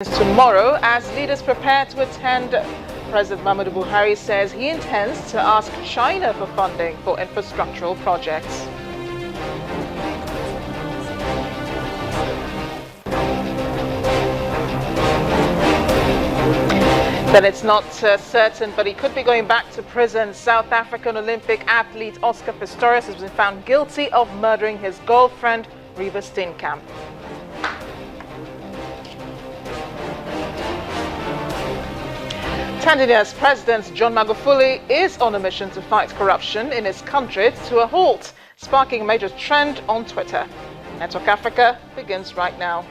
Tomorrow, as leaders prepare to attend, President Muhammadu Buhari says he intends to ask China for funding for infrastructural projects. Then it's not certain, but he could be going back to prison. South African Olympic athlete Oscar Pistorius has been found guilty of murdering his girlfriend, Reeva Steenkamp. Tanzania's President John Magufuli is on a mission to fight corruption in his country to a halt, sparking a major trend on Twitter. Network Africa begins right now.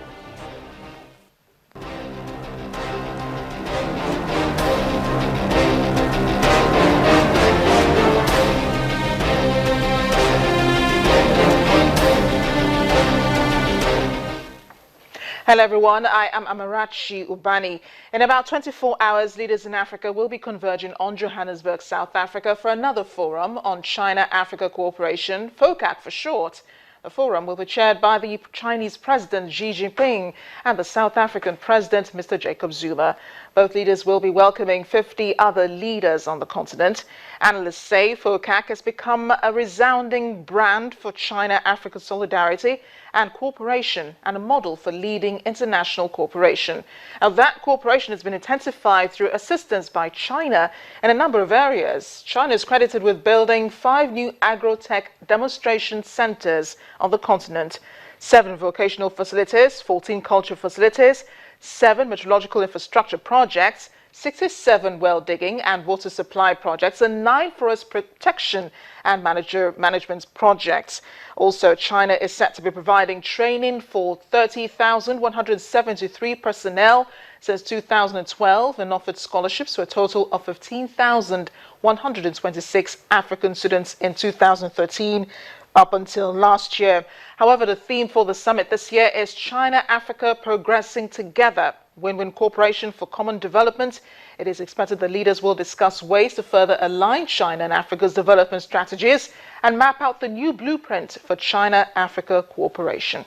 Hello everyone, I am Amarachi Ubani. In about 24 hours, leaders in Africa will be converging on Johannesburg, South Africa for another forum on China-Africa cooperation, FOCAC for short. The forum will be chaired by the Chinese President Xi Jinping and the South African President Mr. Jacob Zuma. Both leaders will be welcoming 50 other leaders on the continent. Analysts say FOCAC has become a resounding brand for China-Africa solidarity and cooperation and a model for leading international cooperation. Now, that cooperation has been intensified through assistance by China in a number of areas. China is credited with building 5 new agro-tech demonstration centers on the continent, 7 vocational facilities, 14 cultural facilities, 7 meteorological infrastructure projects, 67 well digging and water supply projects, and 9 forest protection and management projects. Also, China is set to be providing training for 30,173 personnel since 2012 and offered scholarships to a total of 15,126 African students in 2013 up until last year. However, the theme for the summit this year is China-Africa progressing together, win-win cooperation for common development. It is expected the leaders will discuss ways to further align China and Africa's development strategies and map out the new blueprint for China-Africa cooperation.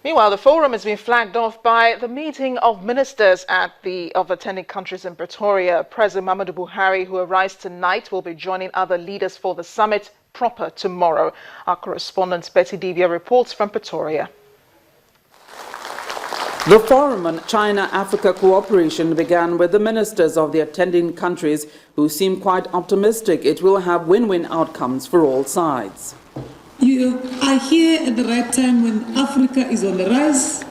Meanwhile, the forum has been flagged off by the meeting of ministers of attending countries in Pretoria. President Muhammadu Buhari, who arrives tonight, will be joining other leaders for the summit proper tomorrow. Our correspondent Betty Divya reports from Pretoria. The forum on China-Africa cooperation began with the ministers of the attending countries who seem quite optimistic it will have win-win outcomes for all sides. You are here at the right time when Africa is on the rise.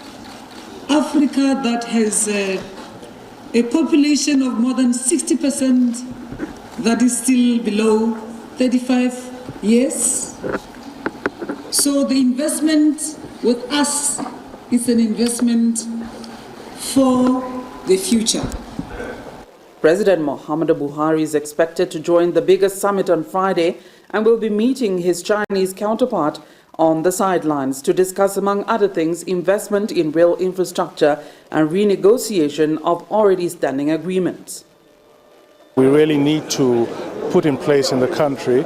Africa that has a population of more than 60% that is still below 35 years. So the investment with us is an investment for the future. President Muhammadu Buhari is expected to join the biggest summit on Friday and will be meeting his Chinese counterpart on the sidelines to discuss, among other things, investment in rail infrastructure and renegotiation of already standing agreements. We really need to put in place in the country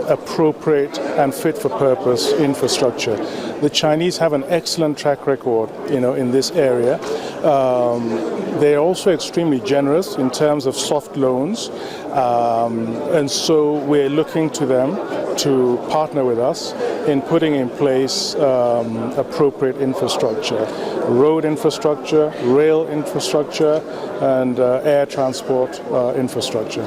appropriate and fit-for-purpose infrastructure. The Chinese have an excellent track record, in this area. They're also extremely generous in terms of soft loans, and so we're looking to them to partner with us in putting in place appropriate infrastructure, road infrastructure, rail infrastructure, and air transport infrastructure.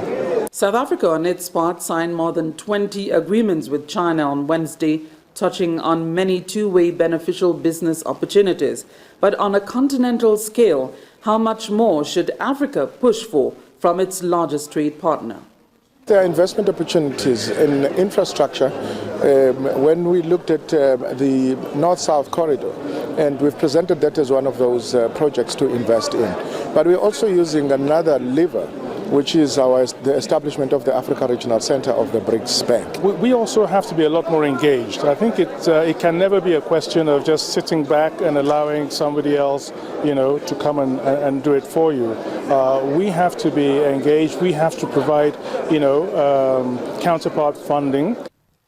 South Africa, on its part, signed more than 20 agreements with China on Wednesday, touching on many two-way beneficial business opportunities. But on a continental scale, how much more should Africa push for from its largest trade partner? There are investment opportunities in infrastructure. When we looked at the North-South corridor, and we've presented that as one of those projects to invest in. But we're also using another lever, which is the establishment of the Africa Regional Center of the BRICS Bank. We also have to be a lot more engaged. I think it can never be a question of just sitting back and allowing somebody else, to come and do it for you. We have to be engaged. We have to provide, counterpart funding.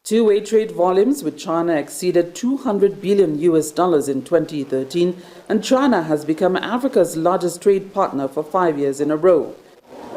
Two-way trade volumes with China exceeded $200 billion in 2013, and China has become Africa's largest trade partner for 5 years in a row.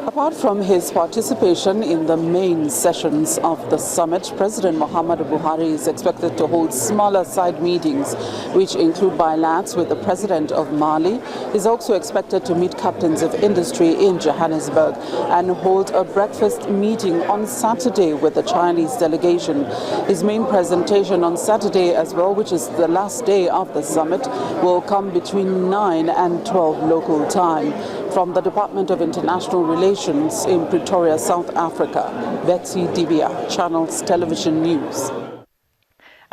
Apart from his participation in the main sessions of the summit, President Muhammadu Buhari is expected to hold smaller side meetings, which include bilats with the President of Mali. He's also expected to meet captains of industry in Johannesburg and hold a breakfast meeting on Saturday with the Chinese delegation. His main presentation on Saturday as well, which is the last day of the summit, will come between 9 and 12 local time. From the Department of International Relations in Pretoria, South Africa, Betsy Dibia, Channels Television News.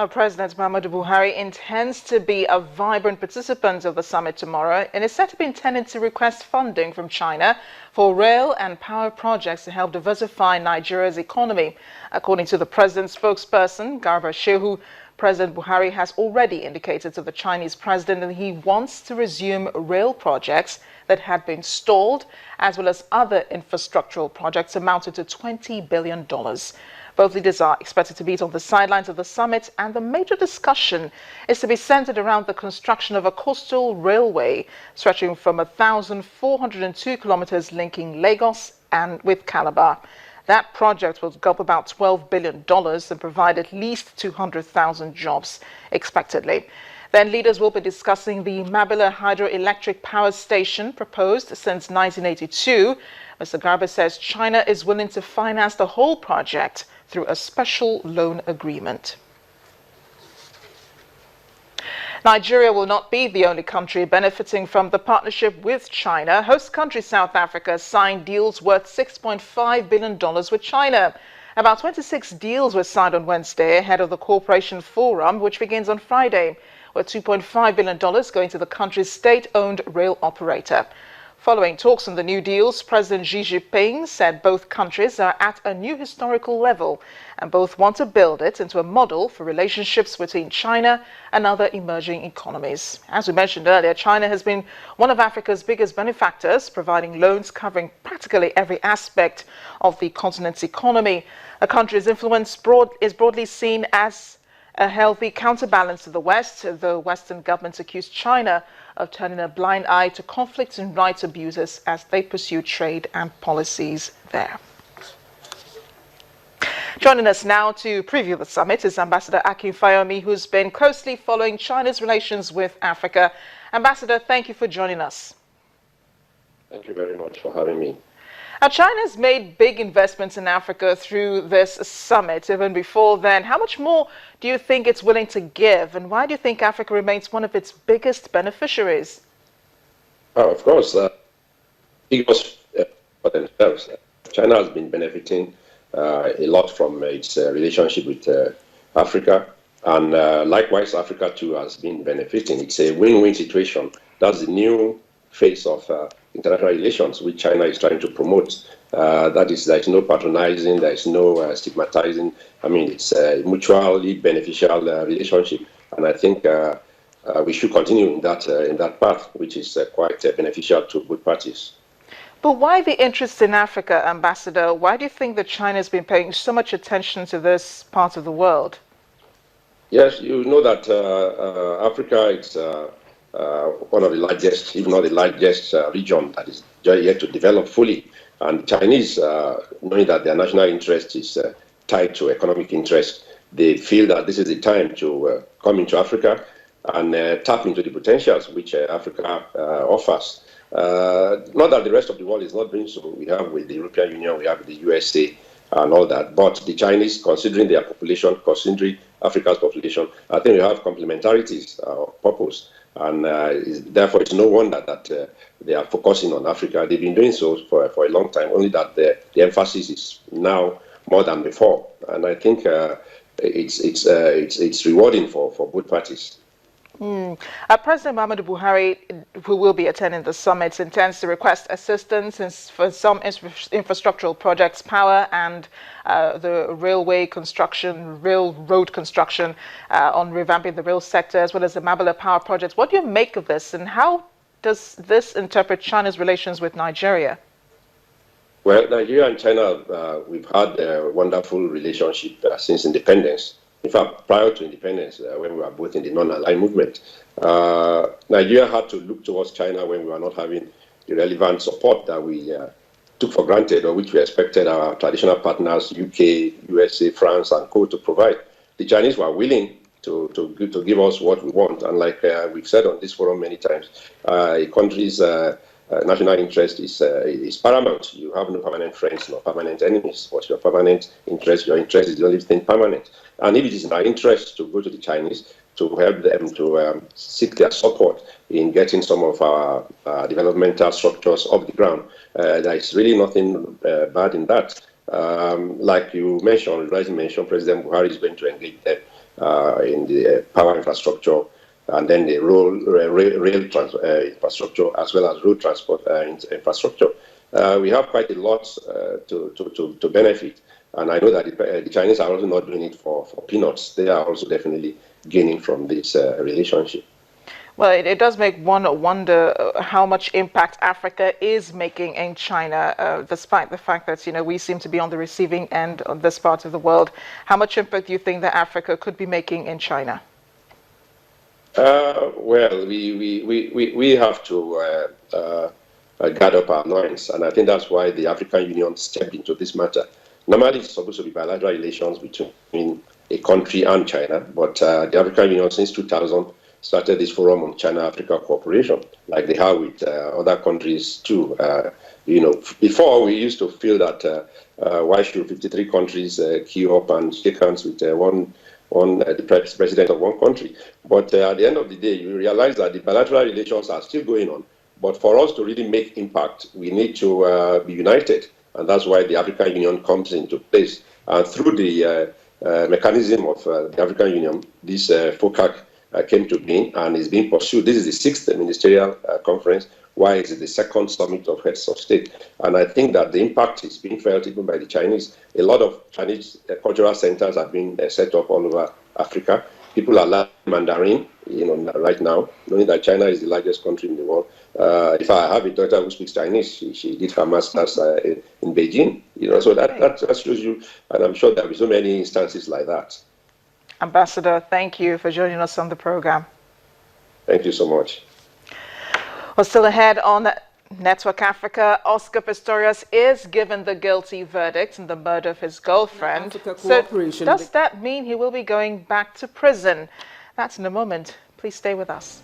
President Muhammadu Buhari intends to be a vibrant participant of the summit tomorrow and is said to be intending to request funding from China for rail and power projects to help diversify Nigeria's economy. According to the president's spokesperson, Garba Shehu, President Buhari has already indicated to the Chinese president that he wants to resume rail projects that had been stalled, as well as other infrastructural projects amounted to $20 billion. Both leaders are expected to meet on the sidelines of the summit, and the major discussion is to be centered around the construction of a coastal railway stretching from 1,402 kilometers linking Lagos and with Calabar. That project will go up about $12 billion and provide at least 200,000 jobs, expectedly. Then leaders will be discussing the Mabila hydroelectric power station proposed since 1982. Mr. Garba says China is willing to finance the whole project through a special loan agreement. Nigeria will not be the only country benefiting from the partnership with China. Host country South Africa signed deals worth $6.5 billion with China. About 26 deals were signed on Wednesday ahead of the Cooperation Forum, which begins on Friday, with $2.5 billion going to the country's state-owned rail operator. Following talks on the new deals, President Xi Jinping said both countries are at a new historical level and both want to build it into a model for relationships between China and other emerging economies. As we mentioned earlier, China has been one of Africa's biggest benefactors, providing loans covering practically every aspect of the continent's economy. The country's influence is broadly seen as a healthy counterbalance to the West, though Western governments accuse China of turning a blind eye to conflicts and rights abuses as they pursue trade and policies there. Joining us now to preview the summit is Ambassador Akin Fayomi, who's been closely following China's relations with Africa. Ambassador, thank you for joining us. Thank you very much for having me. Now, China's made big investments in Africa through this summit. Even before then, how much more do you think it's willing to give? And why do you think Africa remains one of its biggest beneficiaries? Of course, it was for themselves. China has been benefiting a lot from its relationship with Africa. And likewise, Africa too has been benefiting. It's a win-win situation. That's the new face of international relations, which China is trying to promote. That is, there is no patronizing, there is no stigmatizing. I mean, it's a mutually beneficial relationship, and I think we should continue in that path, which is quite beneficial to both parties. But why the interest in Africa, Ambassador? Why do you think that China has been paying so much attention to this part of the world? Yes, you know that Africa is one of the largest, if not the largest region that is yet to develop fully. And Chinese, knowing that their national interest is tied to economic interest, they feel that this is the time to come into Africa and tap into the potentials which Africa offers. Not that the rest of the world is not doing so. We have with the European Union, we have with the USA and all that. But the Chinese, considering their population, considering Africa's population, I think we have complementarities of purpose. And therefore, it's no wonder that they are focusing on Africa. They've been doing so for a long time, only that the emphasis is now more than before. And I think it's rewarding for both parties. President Muhammadu Buhari, who will be attending the summit, intends to request assistance for some infrastructural projects, power and the railway construction, railroad construction, on revamping the rail sector, as well as the Mabila power projects. What do you make of this, and how does this interpret China's relations with Nigeria? Well, Nigeria and China, we've had a wonderful relationship since independence. In fact, prior to independence, when we were both in the non-aligned movement, Nigeria had to look towards China when we were not having the relevant support that we took for granted, or which we expected our traditional partners, UK, USA, France, and co, to provide. The Chinese were willing to give us what we want. And like we've said on this forum many times, a country's national interest is paramount. You have no permanent friends, no permanent enemies. What's your permanent interest? Your interest is the only thing permanent. And if it is in our interest to go to the Chinese to help them to seek their support in getting some of our developmental structures off the ground, there is really nothing bad in that. Like you mentioned, President Buhari is going to engage them in the power infrastructure, and then the rail infrastructure, as well as road transport infrastructure. We have quite a lot to benefit, and I know that the Chinese are also not doing it for peanuts. They are also definitely gaining from this relationship. Well, it does make one wonder how much impact Africa is making in China, despite the fact that, you know, we seem to be on the receiving end of this part of the world. How much impact do you think that Africa could be making in China? Well, we have to guard up our loins, and I think that's why the African Union stepped into this matter. Normally, it's supposed to be bilateral relations between a country and China, but the African Union, since 2000, started this forum on China-Africa cooperation, like they have with other countries too. You know, before we used to feel that why should 53 countries queue up and shake hands with the president of one country? But at the end of the day, you realize that the bilateral relations are still going on. But for us to really make impact, we need to be united. And that's why the African Union comes into place. And through the mechanism of the African Union, this FOCAC came to being and is being pursued. This is the 6th ministerial conference, while it is the 2nd summit of heads of state. And I think that the impact is being felt even by the Chinese. A lot of Chinese cultural centers have been set up all over Africa. People are learning Mandarin, you know, right now, knowing that China is the largest country in the world. If I have a daughter who speaks Chinese, she did her master's in Beijing, you know, so that shows you, and I'm sure there will be so many instances like that. Ambassador, thank you for joining us on the program. Thank you so much. Well, still ahead on Network Africa, Oscar Pistorius is given the guilty verdict in the murder of his girlfriend. So does that mean he will be going back to prison? That's in a moment. Please stay with us.